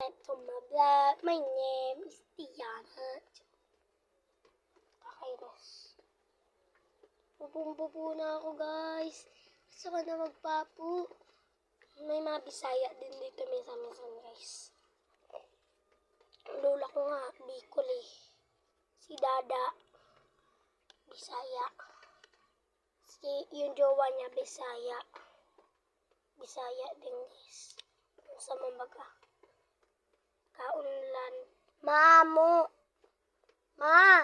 To my vlog. My name is Tiana. Kakainis. Bubong-bubo na ako, guys. Gusto ko na magpapu. May mga Bisaya din dito minsan-minsan, guys. Lola ko nga, Bicol eh. Si Dada, Bisaya. Yung jowa niya, Bisaya. Bisaya din, guys. Sa mambaga. Kaunlan. Mamo! Ma!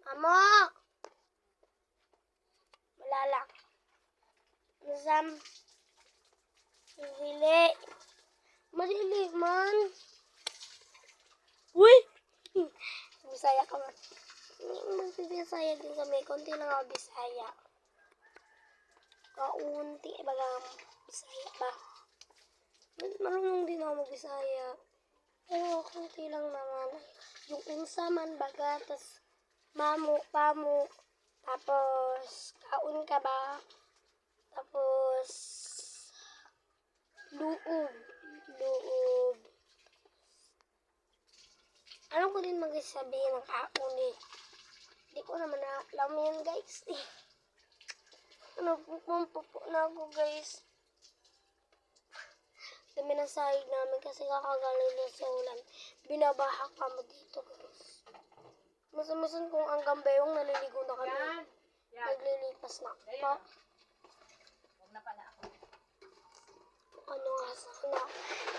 Mamo! Wala lang. Nasam. Hili. Madili man. Uy! Bisaya ka man. Magbibisaya din kami. Konti lang ako Bisaya. Kaunti. Baga Bisaya ba? Marunong din ako mag-Bisaya. Pero konti lang naman. Yung unsa man baga. Tas mamo, pamo. Tapos kaun ka ba? Tapos luob. Luob. Alam ko din magsasabi ng kaun eh. Hindi ko naman alam yan, guys. Nagpupo na ako, guys. Dami na sahig namin kasi kakagaling na sa ulan. Binabaha kami dito, guys. Masamasan kung ang gambayong naliligo na kami. Naglilipas na. Pa. Huwag na pala ako. Ano nga sana?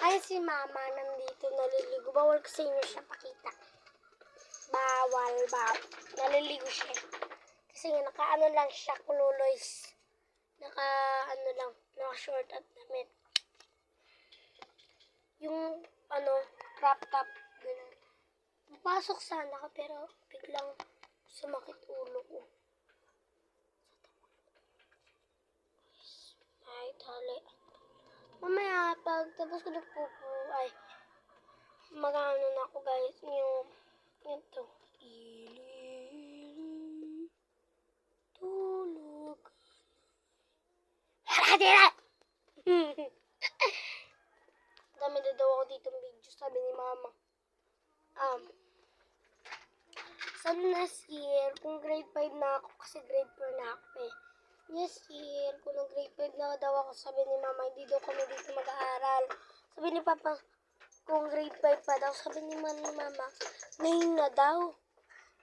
Ay, si mama nandito naliligo. Bawal ko sa inyo siya pakita. Bawal. Naliligo siya. Kasi nga, naka-ano lang siya, kululoys. Naka-ano lang, naka-short at damit. Yung, crop top, gano'n. Mapasok sana ako, pero biglang sumakit ulo ko. Ay, tali. Mamaya, pag tapos ko nagpupo, mag-ano na ako, guys, yung to. Tulog. Tira! Dami na daw ako ditong video, sabi ni mama. Sa next year, kung grade 5 na ako, kasi grade 4 na ako eh. Next year, kung grade 5 na daw ako, sabi ni mama, hindi daw kami dito mag-aaral. Sabi ni papa, kung grade 5 pa daw, sabi ni mama, ngayon na daw.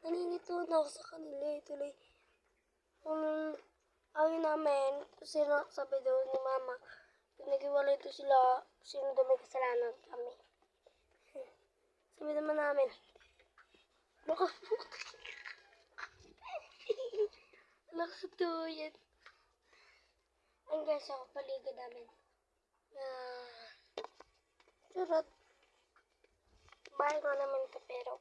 Naninito na ako sa kanila eh, tuloy. Ayun namin, sabi daw ni mama, nag-iwalay ito sila, sino daw may kasalanan kami. Sabi naman namin, baka nakatuyan. Ang guys, ako paligid namin. Charot. Bahay nga naman ito, pero